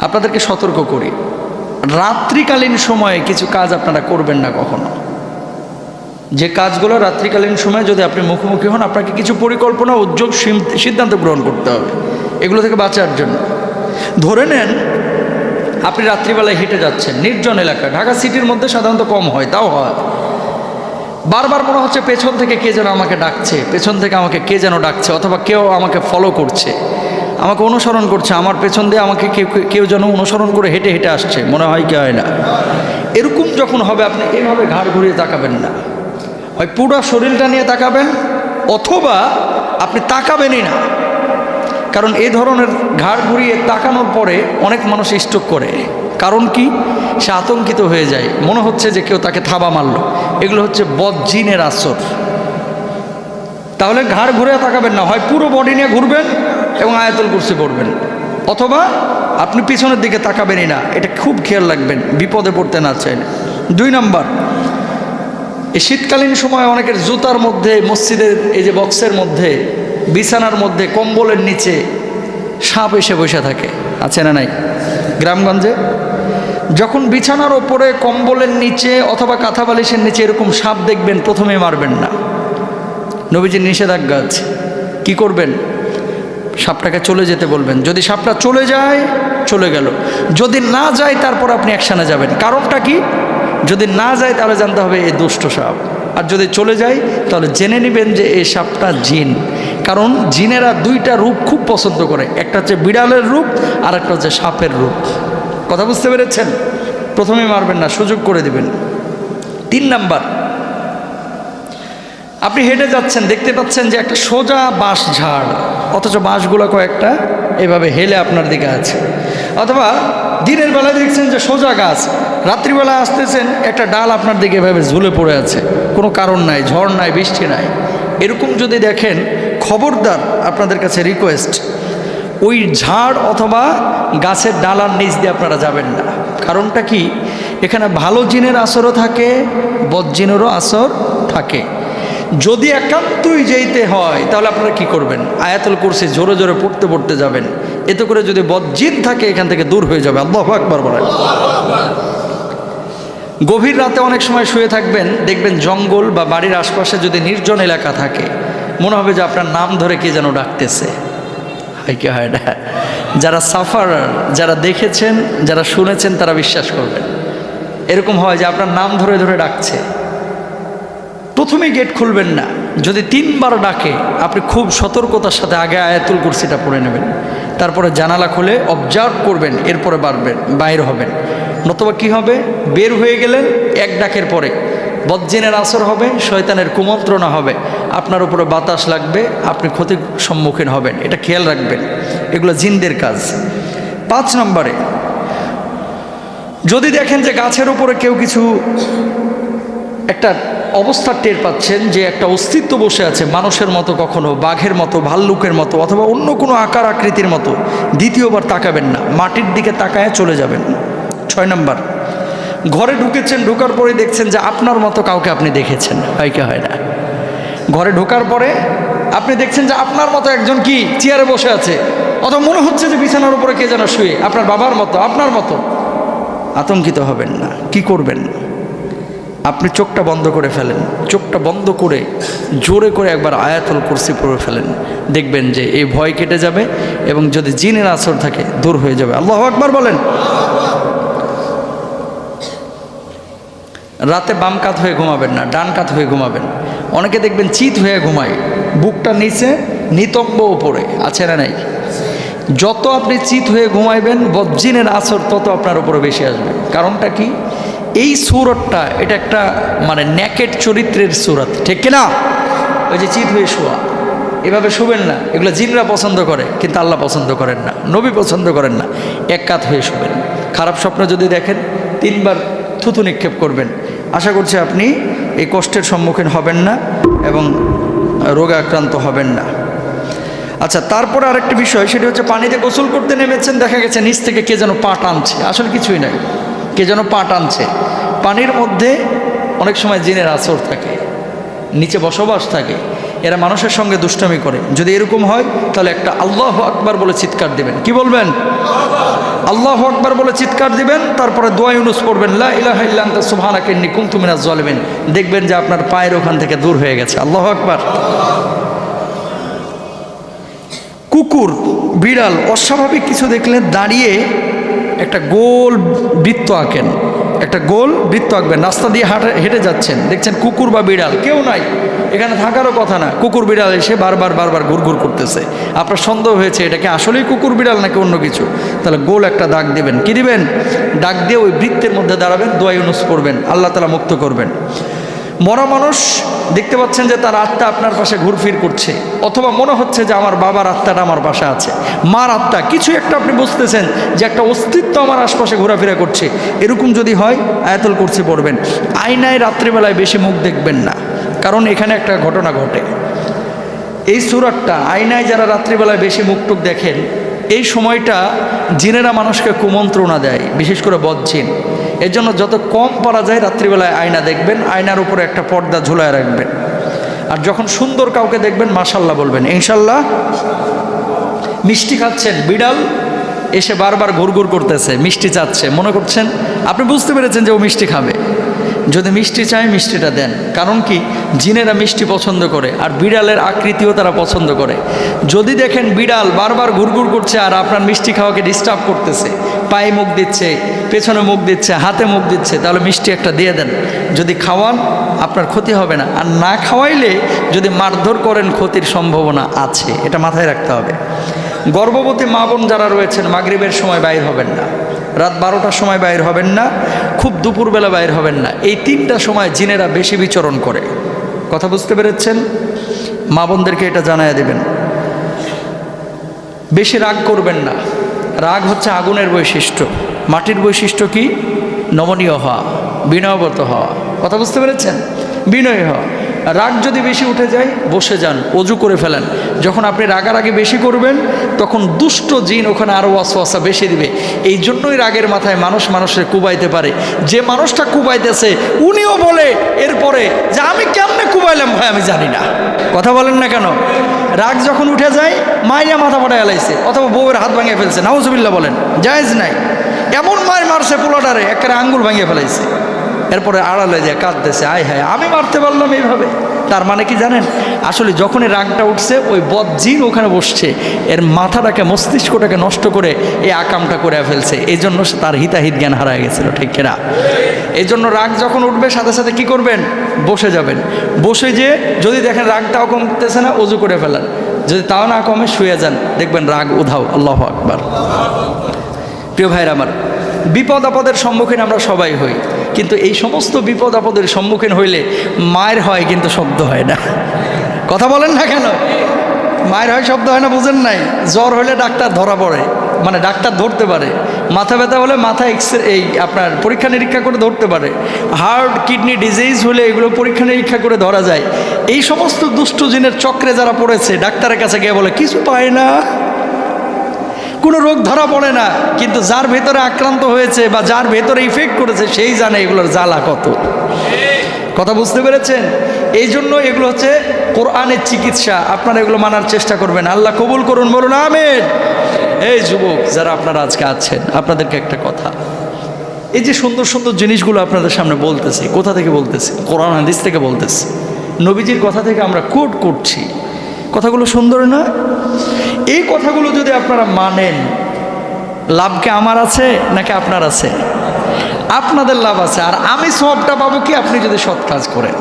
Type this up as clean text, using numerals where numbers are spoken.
আপনাদেরকে সতর্ক করি, রাত্রিকালীন সময়ে কিছু কাজ আপনারা করবেন না কখনো। যে কাজগুলো রাত্রিকালীন সময়ে যদি আপনি মুখোমুখি হন, আপনাকে কিছু পরিকল্পনা, উদ্যোগ, সিদ্ধান্ত গ্রহণ করতে হবে এগুলো থেকে বাঁচার জন্য। ধরে নেন আপনি রাত্রিবেলায় হেঁটে যাচ্ছেন নির্জন এলাকা, ঢাকা সিটির মধ্যে সাধারণত কম হয়, তাও হয়। বারবার মনে হচ্ছে পেছন থেকে কে যেন আমাকে ডাকছে, পেছন থেকে আমাকে কে যেন ডাকছে, অথবা কেউ আমাকে ফলো করছে, আমাকে অনুসরণ করছে, আমার পেছন দিয়ে আমাকে কেউ যেন অনুসরণ করে হেঁটে হেঁটে আসছে, মনে হয় কি হয় না? এরকম যখন হবে আপনি এইভাবে ঘাড় ঘুরিয়ে তাকাবেন না, হয় পুরো শরীরটা নিয়ে তাকাবেন, অথবা আপনি তাকাবেনই না। কারণ এই ধরনের ঘাড় ঘুরিয়ে তাকানোর পরে অনেক মানুষ স্ট্রোক করে। কারণ কি? সে আতঙ্কিত হয়ে যায়, মনে হচ্ছে যে কেউ তাকে থাবা মারল। এগুলো হচ্ছে বদজিনের আসর। তাহলে ঘাড় ঘুরে তাকাবেন না, হয় পুরো বডি নিয়ে ঘুরবেন এবং আয়াতুল কুরসি পড়বেন, অথবা আপনি পিছনের দিকে তাকাবেনই না। এটা খুব খেয়াল রাখবেন, বিপদে পড়তে না চাইলে। 2 নম্বর, এই শীতকালীন সময় অনেকের জুতার মধ্যে, মসজিদের এই যে বক্সের মধ্যে, বিছানার মধ্যে, কম্বলের নিচে সাপ এসে বসে থাকে, আছে না নাই? গ্রামগঞ্জে যখন বিছানার ওপরে, কম্বলের নিচে অথবা কাঁথা বালিশের নিচে এরকম সাপ দেখবেন, প্রথমে মারবেন না। নবীজির নিষেধাজ্ঞা আছে। কি করবেন? সাপটাকে চলে যেতে বলবেন। যদি সাপটা চলে যায়, চলে গেল। যদি না যায়, তারপর আপনি অ্যাকশানে যাবেন। কারণটা কি? যদি না যায় তাহলে জানতে হবে এই দুষ্ট সাপ, আর যদি চলে যায় তাহলে জেনে নেবেন যে এই সাপটা জিন। কারণ জিনেরা 2টা রূপ খুব পছন্দ করে, একটা হচ্ছে বিড়ালের রূপ আর একটা হচ্ছে সাপের রূপ। কথা বুঝতে পেরেছেন? প্রথমে মারবেন না, সুযোগ করে দিবেন। 3 নাম্বার, আপনি হেঁটে যাচ্ছেন, দেখতে পাচ্ছেন যে একটা সোজা বাঁশ ঝাড়, অথচ বাঁশগুলো কয়েকটা এভাবে হেলে আপনার দিকে আছে। অথবা দিনের বেলায় দেখছেন যে সোজা গাছ, রাত্রিবেলা আসতেছেন একটা ডাল আপনার দিকে এভাবে ঝুলে পড়ে আছে, কোনো কারণ নাই, ঝড় নাই, বৃষ্টি নাই। এরকম যদি দেখেন, খবরদার, আপনাদের কাছে রিকোয়েস্ট, ওই ঝাড় অথবা গাছের ডালার নিচ দিয়ে আপনারা যাবেন না। কারণটা কি? এখানে ভালো জিনের আসরও থাকে, বদ জিনেরও আসর থাকে। যদি একান্তই যেতে হয় তাহলে আপনারা কি করবেন? আয়াতুল কুরসি জোরে জোরে পড়তে পড়তে যাবেন। এতে করে যদি বদজিন থাকে এখান থেকে দূর হয়ে যাবে। আল্লাহু আকবার বলেন। গভীর রাতে অনেক সময় শুয়ে থাকবেন, দেখবেন জঙ্গল বা বাড়ির আশপাশে যদি নির্জন এলাকা থাকে, মনে হবে যে আপনার নাম ধরে কে যেন ডাকতেছে। হয় কি হয় না? যারা সাফার, যারা দেখেছেন, যারা শুনেছেন, তারা বিশ্বাস করবেন। এরকম হয় যে আপনার নাম ধরে ধরে ডাকছে। প্রথমেই গেট খুলবেন না। যদি 3 বার ডাকে, আপনি খুব সতর্কতার সাথে আগে আয়াতুল কুরসিটা পড়ে নেবেন, তারপরে জানালা খুলে অবজার্ভ করবেন, এরপরে বাইর হবেন। নতুবা কি হবে? বের হয়ে গেলেন, 1 ডাকের পরে বদজিনের আসর হবে, শয়তানের কুমন্ত্রণা হবে, আপনার উপরে বাতাস লাগবে, আপনি ক্ষতির সম্মুখীন হবেন। এটা খেয়াল রাখবেন, এগুলো জিনদের কাজ। 5 নম্বরে, যদি দেখেন যে গাছের উপরে কেউ কিছু একটা অবস্থা টের পাচ্ছেন, যে একটা অস্তিত্ব বসে আছে, মানুষের মতো, কখনো বাঘের মতো, ভাল্লুকের মতো, অথবা অন্য কোনো আকার আকৃতির মতো, দ্বিতীয়বার তাকাবেন না, মাটির দিকে তাকায় চলে যাবেন। 6 নম্বর, ঘরে ঢুকেছেন, ঢোকার পরে দেখছেন যে আপনার মতো কাউকে আপনি দেখেছেন। হয় কি হয় না? ঘরে ঢোকার পরে আপনি দেখছেন যে আপনার মতো একজন কি চেয়ারে বসে আছে, অথবা মনে হচ্ছে যে বিছানার উপরে কে যেন শুয়ে, আপনার বাবার মতো, আপনার মতো। আতঙ্কিত হবেন না। কি করবেন? আপনি চোখটা বন্ধ করে ফেলেন, চোখটা বন্ধ করে জোরে করে একবার আয়াতুল কুরসি পড়ে ফেলেন, দেখবেন যে এই ভয় কেটে যাবে এবং যদি জিনের আসর থাকে দূর হয়ে যাবে। আল্লাহু আকবার বলেন। রাতে বাম কাত হয়ে ঘুমাবেন না, ডান কাত হয়ে ঘুমাবেন। অনেকে দেখবেন চিত হয়ে ঘুমায়, বুকটা নিচে, নিতম্ব উপরে, আছে না নাই? যত আপনি চিত হয়ে ঘুমাইবেন, বদজিনের আসর তত আপনার উপরে বেশি আসবে। কারণটা কি? এই সূরতটা, এটা একটা মানে নেকেট চরিত্রের সূরত, ঠিক কিনা? ওই যে চিত হয়ে শোয়া, এভাবে শুবেন না। এগুলো জিনরা পছন্দ করে, কিন্তু আল্লাহ পছন্দ করেন না, নবী পছন্দ করেন না। 1 কাত হয়ে শুবেন। খারাপ স্বপ্ন যদি দেখেন, 3 বার থুতু নিক্ষেপ করবেন। আশা করছি আপনি এই কষ্টের সম্মুখীন হবেন না এবং রোগে আক্রান্ত হবেন না। আচ্ছা, তারপরে আরেকটি বিষয়, সেটা হচ্ছে পানিতে গোসল করতে নেমেছেন, দেখা গেছে নিচ থেকে কে যেন পা টানছে। আসলে কিছুই নাই, কে যেন পা টানছে। পানির মধ্যে অনেক সময় জিনের আসর থাকে, নিচে বসবাস থাকে, এরা মানুষের সঙ্গে দুষ্টামি করে। যদি এরকম হয় তাহলে একটা আল্লাহু আকবার বলে চিৎকার দেবেন। কি বলবেন? আল্লাহু আকবার বলে চিৎকার দিবেন, তারপরে দোয়া ইউনুস পড়বেন, লা ইলাহা ইল্লা আনতা সুবহানাকা ইন্নী কুনতু মিনাজ জালিমিন। দেখবেন যে আপনার পায়ের ওখান থেকে দূর হয়ে গেছে। আল্লাহু আকবার। কুকুর, বিড়াল অস্বাভাবিক কিছু দেখলে দাঁড়িয়ে একটা গোল বৃত্ত আঁকেন, একটা গোল বৃত্ত আঁকবেন। রাস্তা দিয়ে হেঁটে যাচ্ছেন, দেখছেন কুকুর বা বিড়াল, কেউ নাই, এখানে থাকারও কথা না, কুকুর বিড়াল এসে বারবার ঘুরঘুর করতেছে। আপনার সন্দেহ হয়েছে এটা কি আসলেই কুকুর বিড়াল নাকি অন্য কিছু, তাহলে গোল একটা দাগ দেবেন। কি দিবেন? দাগ দিয়ে ওই বৃত্তের মধ্যে দাঁড়াবেন, দোয়া ইউনুস পড়বেন, আল্লাহ তাআলা মুক্ত করবেন। মরা মানুষ দেখতে পাচ্ছেন যে তার আত্মা আপনার পাশে ঘুরফির করছে, অথবা মনে হচ্ছে যে আমার বাবার আত্মাটা আমার পাশে আছে, মার আত্মা, কিছু একটা আপনি বুঝতেছেন যে একটা অস্তিত্ব আমার আশপাশে ঘোরাফেরা করছে, এরকম যদি হয় আয়াতুল কুরসি পড়বেন। আয়নায় রাত্রিবেলায় বেশি মুখ দেখবেন না, কারণ এখানে একটা ঘটনা ঘটে। এই সূরাটা আয়নায় যারা রাত্রিবেলায় বেশি মুখ টুক দেখেন, এই সময়টা জিনেরা মানুষকে কুমন্ত্রণা দেয়, বিশেষ করে বদজিন। এর জন্য যত কম পারা যায় রাত্রিবেলায় আয়না দেখবেন, আয়নার উপরে একটা পর্দা ঝুলায় রাখবেন। আর যখন সুন্দর কাউকে দেখবেন মাশাল্লাহ বলবেন, ইনশাল্লাহ। মিষ্টি খাচ্ছেন, বিড়াল এসে বারবার ঘুরঘুর করতেছে, মিষ্টি চাচ্ছে, মনে করছেন আপনি বুঝতে পেরেছেন যে ও মিষ্টি খাবে। যদি মিষ্টি চায় মিষ্টিটা দেন, কারণ কি জিনেরা মিষ্টি পছন্দ করে, আর বিড়ালের আকৃতিও তারা পছন্দ করে। যদি দেখেন বিড়াল বারবার ঘুরঘুর করছে আর আপনার মিষ্টি খাওয়াকে ডিস্টার্ব করতেছে, পায়ে মুখ দিচ্ছে, পেছনে মুখ দিচ্ছে, হাতে মুখ দিচ্ছে, তাহলে মিষ্টি একটা দিয়ে দেন। যদি খাওয়ান আপনার ক্ষতি হবে না, আর না খাওয়াইলে যদি মারধর করেন ক্ষতির সম্ভাবনা আছে, এটা মাথায় রাখতে হবে। গর্ভবতী মা বোন যারা রয়েছেন মাগরিবের সময় বাইর হবেন না, রাত 12টার সময় বাইর হবেন না, খুব দুপুরবেলা বাইর হবেন না। এই 3টা সময় জিনেরা বেশি বিচরণ করে। কথা বুঝতে পেরেছেন? মা বোনদেরকে এটা জানায়া দেবেন। বেশি রাগ করবেন না, রাগ হচ্ছে আগুনের বৈশিষ্ট্য। মাটির বৈশিষ্ট্য কি? নমনীয় হওয়া, বিনয়বত হওয়া। কথা বুঝতে পেরেছেন? বিনয়ী হওয়া। রাগ যদি বেশি উঠে যায় বসে যান, অজু করে ফেলেন। যখন আপনি রাগারাগি বেশি করবেন তখন দুষ্ট জিন ওখানে আরও ওয়াসওয়াসা বেশি দিবে। এই জন্যই রাগের মাথায় মানুষের কুবাইতে পারে। যে মানুষটা কুবাইতেছে উনিও বলে এরপরে যে আমি কেমনে কুবাইলাম ভাই আমি জানি না। কথা বলেন না কেন? রাগ যখন উঠে যায় মাইয়া মাথা ফাটায় এলাইছে, অথবা বউয়ের হাত ভাঙিয়ে ফেলছে, নাউজুবিল্লাহ বলেন, জায়েজ নাই। এমন মায়ের মারছে পোলাটারে একেবারে আঙ্গুল ভাঙিয়ে ফেলাইছে, এরপরে আড়ালে যায় কাঁদতেছে, আয় হায় আমি মারতে পারলাম এইভাবে। তার মানে কি জানেন? আসলে যখনই রাগটা উঠছে ওই বদজিন ওখানে বসছে, এর মাথাটাকে মস্তিষ্কটাকে নষ্ট করে এই আকামটা করে ফেলছে। এই জন্য তার হিতাহিত জ্ঞান হারায় গেছিল, ঠিক কিনা? এই জন্য রাগ যখন উঠবে সাথে সাথে কি করবেন? বসে যাবেন। বসে যে যদি দেখেন রাগটাও কমতেছে না, অজু করে ফেলেন। যদি তাও না কমে শুয়ে যান, দেখবেন রাগ উধাও। আল্লাহু আকবার। প্রিয় ভাইরা আমার, বিপদ আপদের সম্মুখীন আমরা সবাই হই, কিন্তু এই সমস্ত বিপদ আপদের সম্মুখীন হইলে মায়ের হয় কিন্তু শব্দ হয় না। কথা বলেন না কেন? মায়ের হয় শব্দ হয় না, বুঝেন নাই? জ্বর হলে ডাক্তার ধরা পড়ে, মানে ডাক্তার ধরতে পারে। মাথা ব্যথা হলে মাথা এই আপনার পরীক্ষা নিরীক্ষা করে ধরতে পারে। হার্ট কিডনি ডিজিজ হলে এগুলো পরীক্ষা নিরীক্ষা করে ধরা যায়। এই সমস্ত দুষ্ট জিনের চক্রে যারা পড়েছে ডাক্তারের কাছে গিয়ে বলে কিছু পায় না, কোনো রোগ ধরা পড়ে না, কিন্তু যার ভেতরে আক্রান্ত হয়েছে বা যার ভেতরে ইফেক্ট করেছে সেই জানে এগুলোর জ্বালা কত। কথা বুঝতে পেরেছেন? এই জন্য এগুলো হচ্ছে কোরআনের চিকিৎসা। আপনারা এগুলো মানার চেষ্টা করবেন। আল্লাহ কবুল করুন, বলুন আমিন। এই যুবক যারা আপনারা আজকে আছেন, আপনাদেরকে একটা কথা, এই যে সুন্দর সুন্দর জিনিসগুলো আপনাদের সামনে বলতেছি, কোথা থেকে বলতেছি? কোরআন হাদিস থেকে বলতেছি, নবীজির কথা থেকে আমরা কোট করছি। কথাগুলো সুন্দর না? এই কথাগুলো যদি আপনারা মানেন, লাভকে আমার আছে নাকি আপনার আছে? আপনাদের লাভ আছে। আর আমি সবটা পাবো কি? আপনি যদি সৎ কাজ করেন।